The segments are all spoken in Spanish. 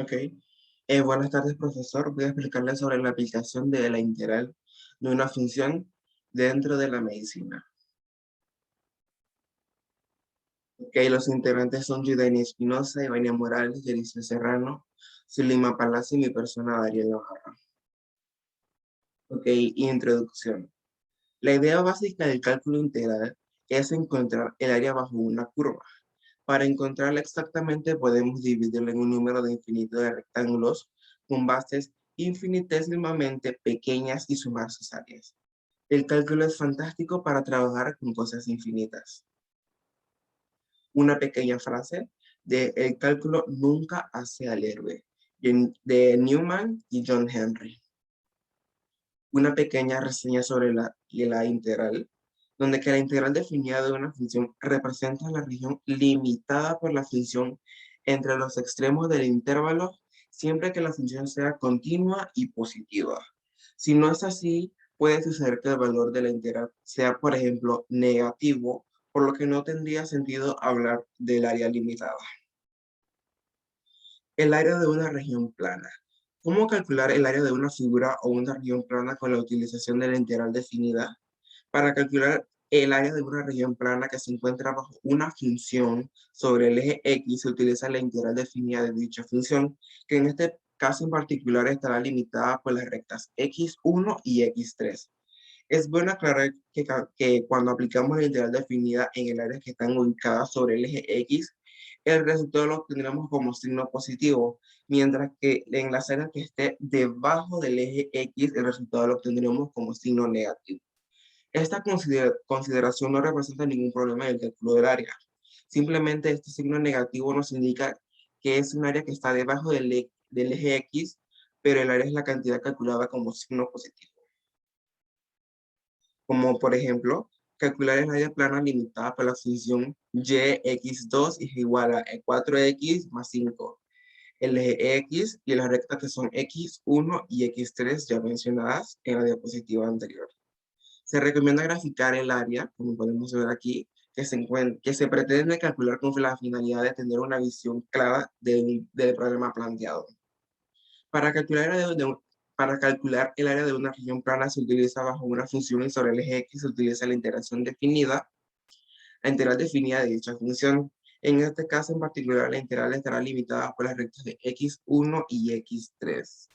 Ok. Buenas tardes, profesor. Voy a explicarle sobre la aplicación de la integral de una función dentro de la medicina. Ok, los integrantes son Judaini Espinosa, Ivania Morales, Yerice Serrano, Zulima Palacio y mi persona, Darío Navarro. Ok, introducción. La idea básica del cálculo integral es encontrar el área bajo una curva. Para encontrarla exactamente podemos dividirla en un número de infinito de rectángulos con bases infinitesimamente pequeñas y sumar sus áreas. El cálculo es fantástico para trabajar con cosas infinitas. Una pequeña frase de el cálculo nunca hace al héroe, de Newman y John Henry. Una pequeña reseña sobre la integral, donde que la integral definida de una función representa la región limitada por la función entre los extremos del intervalo, siempre que la función sea continua y positiva. Si no es así, puede suceder que el valor de la integral sea, por ejemplo, negativo, por lo que no tendría sentido hablar del área limitada. El área de una región plana. ¿Cómo calcular el área de una figura o una región plana con la utilización de la integral definida? Para calcular el área de una región plana que se encuentra bajo una función sobre el eje X, se utiliza la integral definida de dicha función, que en este caso en particular estará limitada por las rectas x1 y x3. Es bueno aclarar que cuando aplicamos la integral definida en el área que están ubicadas sobre el eje X, el resultado lo obtendremos como signo positivo, mientras que en las áreas que esté debajo del eje X, el resultado lo obtendremos como signo negativo. Esta consideración no representa ningún problema en el cálculo del área. Simplemente este signo negativo nos indica que es un área que está debajo del eje X, pero el área es la cantidad calculada como signo positivo. Como por ejemplo, calcular el área plana limitada por la función yx2 es igual a 4x más 5. El eje x y las rectas que son x1 y x3 ya mencionadas en la diapositiva anterior. Se recomienda graficar el área, como podemos ver aquí, que se pretende calcular con la finalidad de tener una visión clara del problema planteado. Para calcular, para calcular el área de una región plana se utiliza bajo una función y sobre el eje X se utiliza la integración definida, la integral definida de dicha función. En este caso en particular, la integral estará limitada por las rectas de x1 y x3.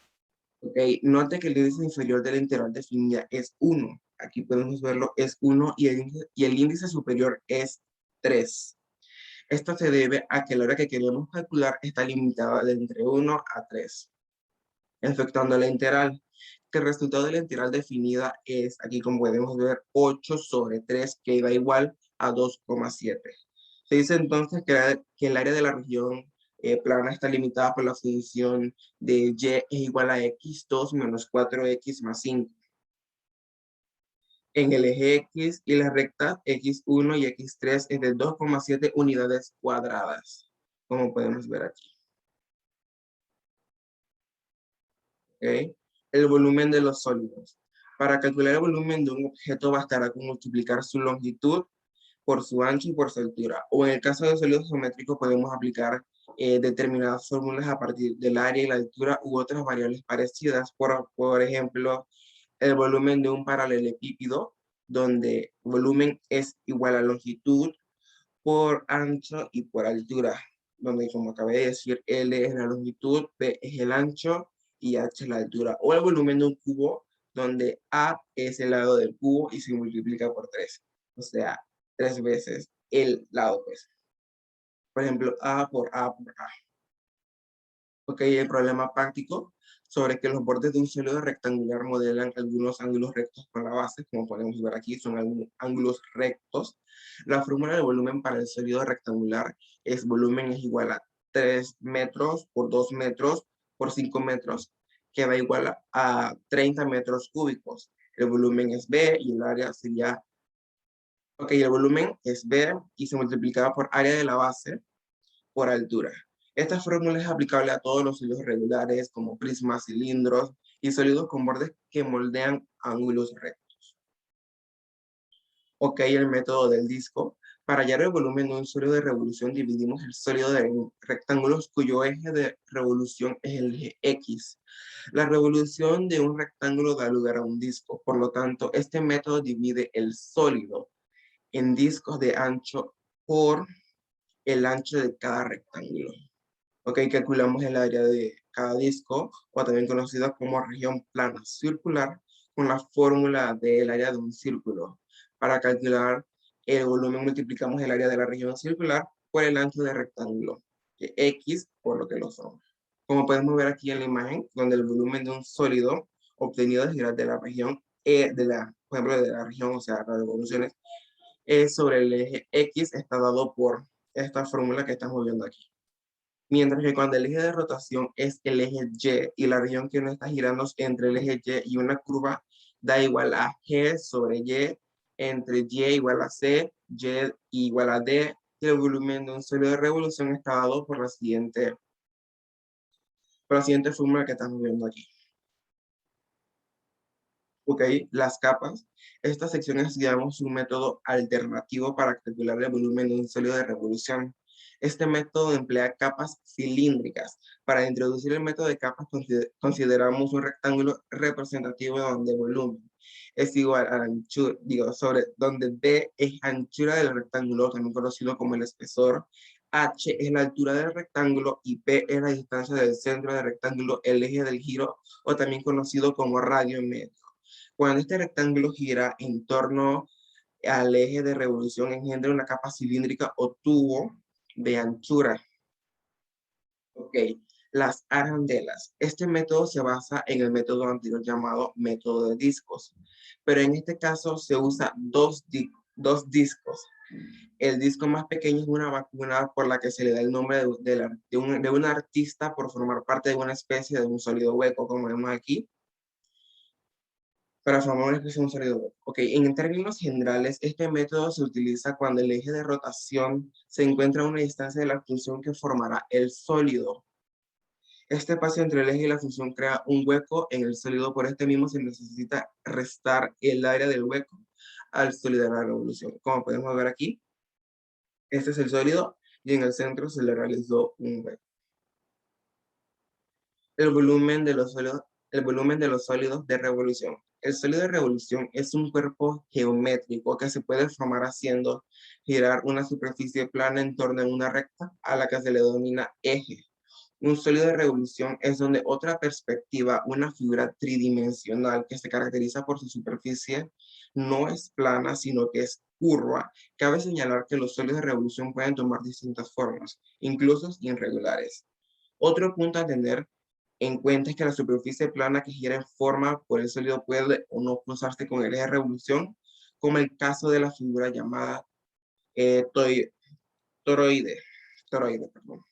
Okay. Note que el índice inferior de la integral definida es 1. Aquí podemos verlo, es 1 y el índice superior es 3. Esto se debe a que la hora que queremos calcular está limitada de entre 1 a 3. Efectuando la integral, que el resultado de la integral definida es, aquí como podemos ver, 8 sobre 3, que da igual a 2,7. Se dice entonces que el área de la región plana está limitada por la función de y es igual a x2 menos 4x más 5. En el eje X y la recta x1 y x3 es de 2,7 unidades cuadradas, como podemos ver aquí. ¿Okay? El volumen de los sólidos. Para calcular el volumen de un objeto bastará con multiplicar su longitud por su ancho y por su altura. O en el caso de sólidos geométricos podemos aplicar determinadas fórmulas a partir del área y la altura u otras variables parecidas. Por ejemplo, el volumen de un paralelepípedo, donde volumen es igual a longitud por ancho y por altura, donde como acabé de decir, L es la longitud, P es el ancho y H es la altura. O el volumen de un cubo, donde A es el lado del cubo y se multiplica por 3. O sea, 3 veces el lado, pues. Por ejemplo, A por A por A. Ok, el problema práctico sobre que los bordes de un sólido rectangular modelan algunos ángulos rectos con la base, como podemos ver aquí, son algunos ángulos rectos. La fórmula de volumen para el sólido rectangular es volumen es igual a 3 metros por 2 metros por 5 metros, que va igual a 30 metros cúbicos. El volumen es B y el área sería, ok, el volumen es B y se multiplica por área de la base por altura. Esta fórmula es aplicable a todos los sólidos regulares como prismas, cilindros y sólidos con bordes que moldean ángulos rectos. Ok, el método del disco. Para hallar el volumen de un sólido de revolución, dividimos el sólido en rectángulos cuyo eje de revolución es el eje X. La revolución de un rectángulo da lugar a un disco, por lo tanto, este método divide el sólido en discos de ancho por el ancho de cada rectángulo. Ok, calculamos el área de cada disco, o también conocida como región plana circular, con la fórmula del área de un círculo. Para calcular el volumen multiplicamos el área de la región circular por el ancho del rectángulo, que X por lo que lo son. Como podemos ver aquí en la imagen, donde el volumen de un sólido obtenido de la región, por ejemplo, de la región, o sea, las revoluciones, sobre el eje X está dado por esta fórmula que estamos viendo aquí. Mientras que cuando el eje de rotación es el eje Y y la región que no está girando entre el eje Y y una curva da igual a G sobre Y, entre Y igual a C, Y igual a D, y el volumen de un sólido de revolución está dado por la siguiente fórmula que estamos viendo aquí. Ok, las capas. Esta sección estudiamos un método alternativo para calcular el volumen de un sólido de revolución. Este método emplea capas cilíndricas. Para introducir el método de capas consideramos un rectángulo representativo donde volumen es igual a la anchura, donde B es anchura del rectángulo, también conocido como el espesor, H es la altura del rectángulo y P es la distancia del centro del rectángulo, el eje del giro, o también conocido como radio en medio. Cuando este rectángulo gira en torno al eje de revolución, engendra una capa cilíndrica o tubo de anchura. Ok, las arandelas. Este método se basa en el método anterior llamado método de discos, pero en este caso se usa dos discos. El disco más pequeño es una vacuna por la que se le da el nombre de un artista por formar parte de una especie de un sólido hueco, como vemos aquí, para formar una expresión sólido. Ok, en términos generales, este método se utiliza cuando el eje de rotación se encuentra a una distancia de la función que formará el sólido. Este espacio entre el eje y la función crea un hueco en el sólido, por este mismo se necesita restar el área del hueco al sólido de la revolución. Como podemos ver aquí, este es el sólido y en el centro se le realizó un hueco. El volumen de los sólidos de revolución. El sólido de revolución es un cuerpo geométrico que se puede formar haciendo girar una superficie plana en torno a una recta a la que se le denomina eje. Un sólido de revolución es donde otra perspectiva, una figura tridimensional que se caracteriza por su superficie, no es plana, sino que es curva. Cabe señalar que los sólidos de revolución pueden tomar distintas formas, incluso irregulares. Otro punto a tener en cuenta es que la superficie plana que gira en forma por el sólido puede o no cruzarse con el eje de revolución, como el caso de la figura llamada toroide. Perdón.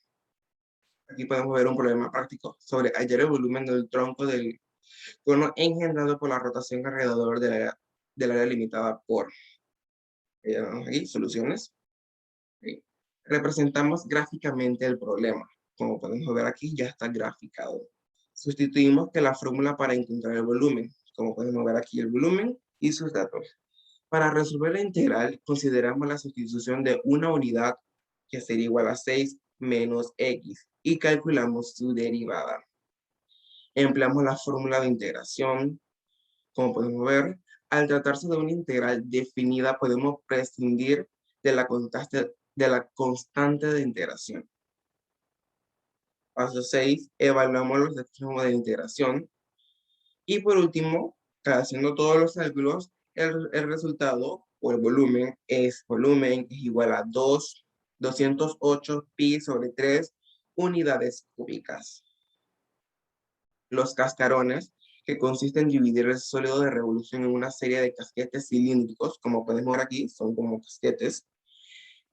Aquí podemos ver un problema práctico sobre hallar el volumen del tronco del cono engendrado por la rotación alrededor del área limitada por. Aquí, soluciones. Okay. Representamos gráficamente el problema. Como podemos ver aquí, ya está graficado. Sustituimos que la fórmula para encontrar el volumen. Como podemos ver aquí, el volumen y sus datos. Para resolver la integral, consideramos la sustitución de una unidad que sería igual a 6 menos x y calculamos su derivada. Empleamos la fórmula de integración. Como podemos ver, al tratarse de una integral definida, podemos prescindir de la constante de integración. Paso 6, evaluamos los extremos de integración. Y por último, haciendo todos los cálculos, el resultado o el volumen es igual a 208 pi sobre 3 unidades cúbicas. Los cascarones, que consisten en dividir el sólido de revolución en una serie de casquetes cilíndricos, como podemos ver aquí, son como casquetes,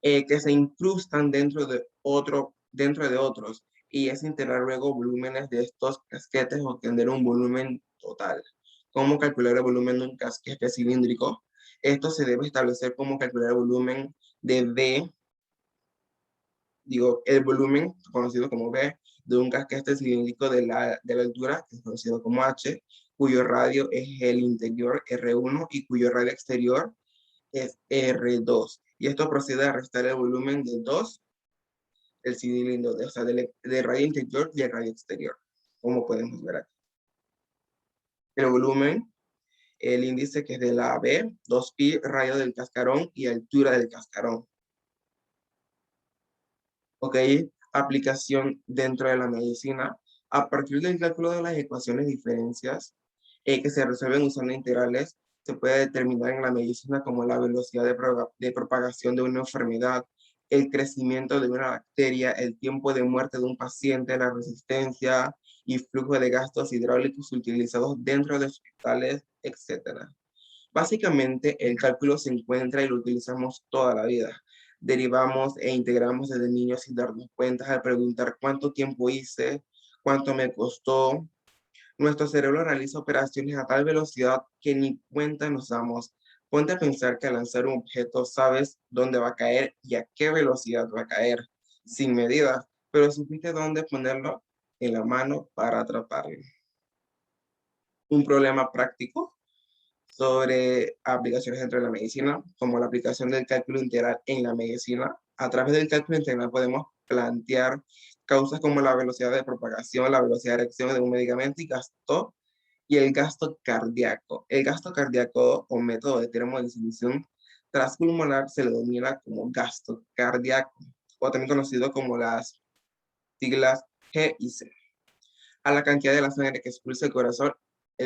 que se incrustan dentro de otros, y es integrar luego volúmenes de estos casquetes o obtener un volumen total. ¿Cómo calcular el volumen de un casquete cilíndrico? Esto se debe establecer como calcular el volumen de B, el volumen conocido como B, de un casquete cilíndrico de la altura, que es conocido como H, cuyo radio es el interior R1 y cuyo radio exterior es R2. Y esto procede a restar el volumen de dos, el cilindro, o sea, del radio interior y el radio exterior, como podemos ver aquí. El volumen, el índice que es de la B, 2pi, radio del cascarón y altura del cascarón. Ok, aplicación dentro de la medicina. A partir del cálculo de las ecuaciones de diferencias que se resuelven usando integrales, se puede determinar en la medicina como la velocidad de propagación de una enfermedad, el crecimiento de una bacteria, el tiempo de muerte de un paciente, la resistencia y flujo de gastos hidráulicos utilizados dentro de hospitales, etc. Básicamente, el cálculo se encuentra y lo utilizamos toda la vida. Derivamos e integramos desde niños sin darnos cuenta al preguntar cuánto tiempo hice, cuánto me costó. Nuestro cerebro realiza operaciones a tal velocidad que ni cuenta nos damos. Ponte a pensar que al lanzar un objeto sabes dónde va a caer y a qué velocidad va a caer, sin medida, pero supiste dónde ponerlo en la mano para atraparlo. Un problema práctico sobre aplicaciones dentro de la medicina, como la aplicación del cálculo integral en la medicina. A través del cálculo integral podemos plantear causas como la velocidad de propagación, la velocidad de reacción de un medicamento y el gasto cardíaco. El gasto cardíaco o método de termodistribución transpulmonar se le denomina como gasto cardíaco, o también conocido como las siglas G y C, a la cantidad de la sangre que expulsa el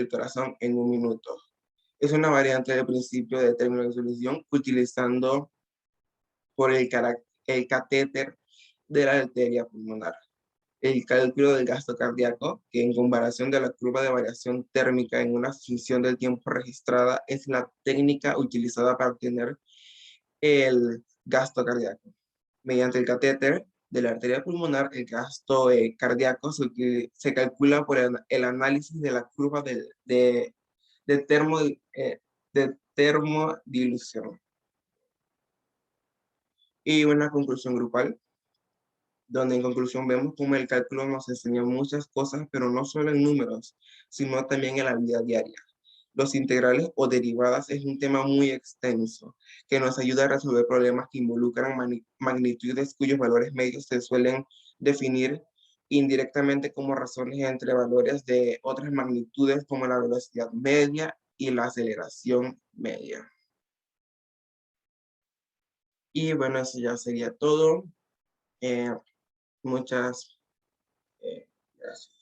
corazón en un minuto. Es una variante del principio de término de solución utilizando por el catéter de la arteria pulmonar. El cálculo del gasto cardíaco, que en comparación de la curva de variación térmica en una función del tiempo registrada, es la técnica utilizada para obtener el gasto cardíaco. Mediante el catéter de la arteria pulmonar, el gasto cardíaco se calcula por el análisis de la curva de, termo, de termodilución. Y una conclusión grupal, donde en conclusión vemos cómo el cálculo nos enseña muchas cosas, pero no solo en números, sino también en la vida diaria. Los integrales o derivadas es un tema muy extenso que nos ayuda a resolver problemas que involucran magnitudes cuyos valores medios se suelen definir indirectamente como razones entre valores de otras magnitudes como la velocidad media y la aceleración media. Y bueno, eso ya sería todo. Muchas gracias.